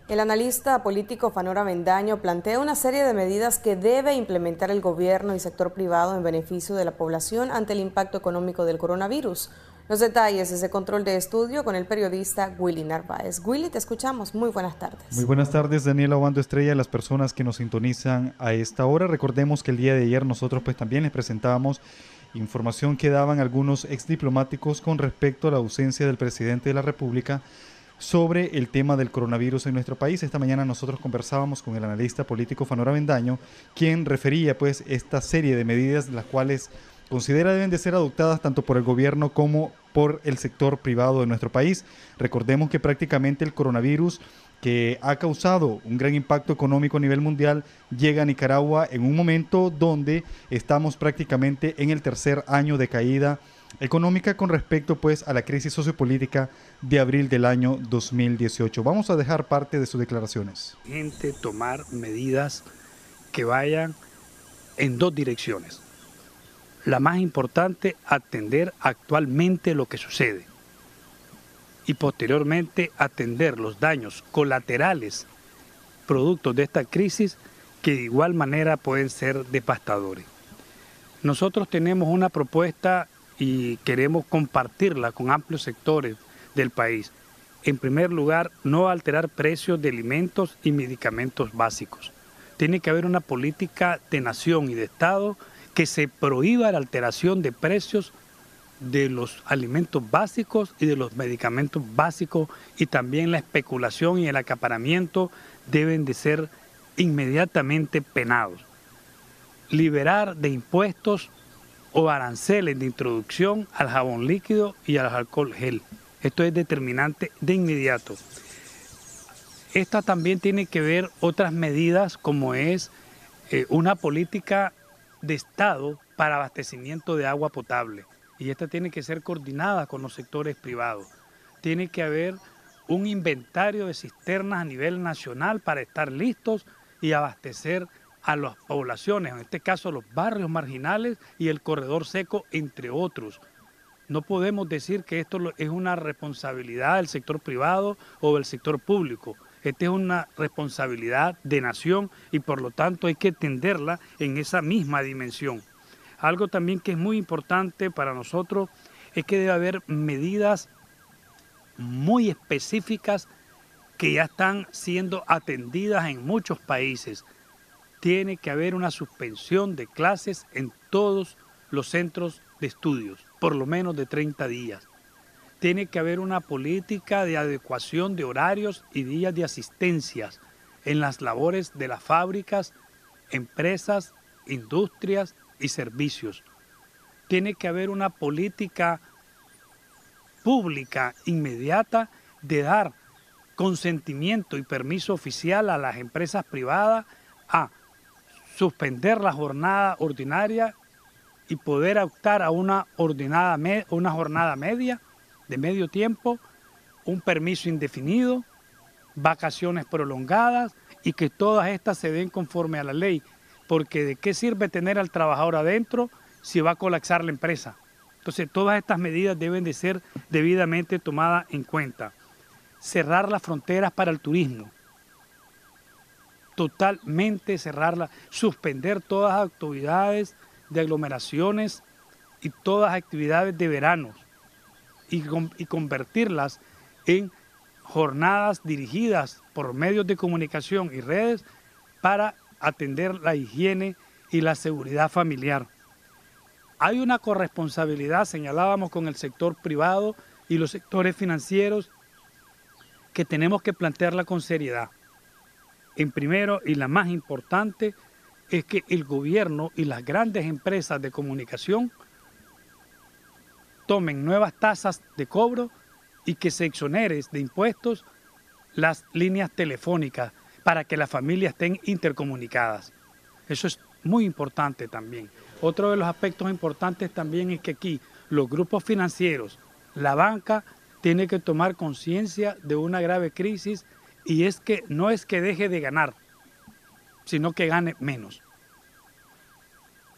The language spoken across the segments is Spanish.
El analista político Fanor Avendaño plantea una serie de medidas que debe implementar el gobierno y sector privado en beneficio de la población ante el impacto económico del coronavirus. Los detalles de ese control de estudio con el periodista Willy Narváez. Willy, te escuchamos. Muy buenas Muy tardes. buenas tardes, Daniela Obando Estrella, las personas que nos sintonizan a esta hora. Recordemos que el día de ayer nosotros también les presentábamos información que daban algunos exdiplomáticos con respecto a la ausencia del presidente de la República sobre el tema del coronavirus en nuestro país. Esta mañana nosotros conversábamos con el analista político Fanor Avendaño, quien refería esta serie de medidas las cuales considera deben de ser adoptadas tanto por el gobierno como por el sector privado de nuestro país. Recordemos que prácticamente el coronavirus, que ha causado un gran impacto económico a nivel mundial, llega a Nicaragua en un momento donde estamos prácticamente en el tercer año de caída económica con respecto a la crisis sociopolítica de abril del año 2018. Vamos a dejar parte de sus declaraciones. Tomar medidas que vayan en dos direcciones. La más importante, atender actualmente lo que sucede y posteriormente atender los daños colaterales productos de esta crisis que de igual manera pueden ser devastadores. Nosotros tenemos una propuesta y queremos compartirla con amplios sectores del país. En primer lugar, no alterar precios de alimentos y medicamentos básicos. Tiene que haber una política de nación y de Estado que se prohíba la alteración de precios de los alimentos básicos y de los medicamentos básicos, y también la especulación y el acaparamiento deben de ser inmediatamente penados. Liberar de impuestos o aranceles de introducción al jabón líquido y al alcohol gel. Esto es determinante de inmediato. Esta también tiene que ver otras medidas como es una política de Estado para abastecimiento de agua potable, y esta tiene que ser coordinada con los sectores privados. Tiene que haber un inventario de cisternas a nivel nacional para estar listos y abastecer a las poblaciones, en este caso los barrios marginales y el corredor seco, entre otros. No podemos decir que esto es una responsabilidad del sector privado o del sector público. Esta es una responsabilidad de nación y por lo tanto hay que atenderla en esa misma dimensión. Algo también que es muy importante para nosotros es que debe haber medidas muy específicas que ya están siendo atendidas en muchos países. Tiene que haber una suspensión de clases en todos los centros de estudios, por lo menos de 30 días. Tiene que haber una política de adecuación de horarios y días de asistencias en las labores de las fábricas, empresas, industrias y servicios. Tiene que haber una política pública inmediata de dar consentimiento y permiso oficial a las empresas privadas a suspender la jornada ordinaria y poder optar a una jornada media de medio tiempo, un permiso indefinido, vacaciones prolongadas, y que todas estas se den conforme a la ley, porque ¿de qué sirve tener al trabajador adentro si va a colapsar la empresa? Entonces todas estas medidas deben de ser debidamente tomadas en cuenta. Cerrar las fronteras para el turismo, totalmente cerrarla, suspender todas las actividades de aglomeraciones y todas las actividades de verano y convertirlas en jornadas dirigidas por medios de comunicación y redes para atender la higiene y la seguridad familiar. Hay una corresponsabilidad, señalábamos, con el sector privado y los sectores financieros que tenemos que plantearla con seriedad. En primero, y la más importante, es que el gobierno y las grandes empresas de comunicación tomen nuevas tasas de cobro y que se exonere de impuestos las líneas telefónicas para que las familias estén intercomunicadas. Eso es muy importante también. Otro de los aspectos importantes también es que aquí los grupos financieros, la banca, tiene que tomar conciencia de una grave crisis, y es que no es que deje de ganar, sino que gane menos.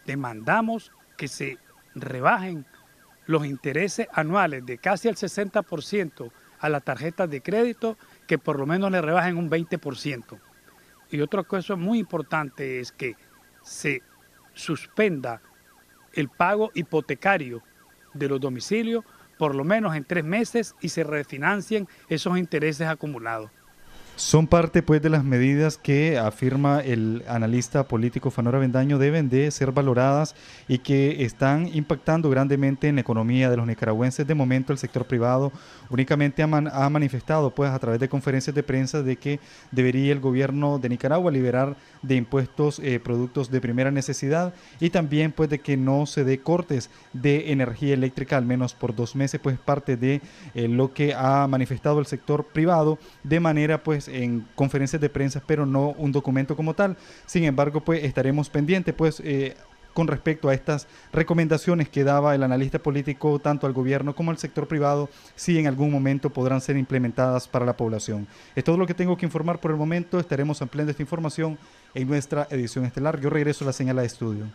Demandamos que se rebajen los intereses anuales de casi el 60% a las tarjetas de crédito, que por lo menos le rebajen un 20%. Y otra cosa muy importante es que se suspenda el pago hipotecario de los domicilios por lo menos en 3 meses y se refinancien esos intereses acumulados. Son parte pues de las medidas que afirma el analista político Fanor Avendaño deben de ser valoradas y que están impactando grandemente en la economía de los nicaragüenses. De momento el sector privado únicamente ha manifestado pues a través de conferencias de prensa de que debería el gobierno de Nicaragua liberar de impuestos productos de primera necesidad y también pues de que no se dé cortes de energía eléctrica al menos por 2 meses, pues parte de lo que ha manifestado el sector privado de manera pues en conferencias de prensa, pero no un documento como tal. Sin embargo, pues estaremos pendientes pues con respecto a estas recomendaciones que daba el analista político tanto al gobierno como al sector privado, si en algún momento podrán ser implementadas para la población. Es todo lo que tengo que informar por el momento. Estaremos ampliando esta información en nuestra edición estelar. Yo regreso a la señal de estudio.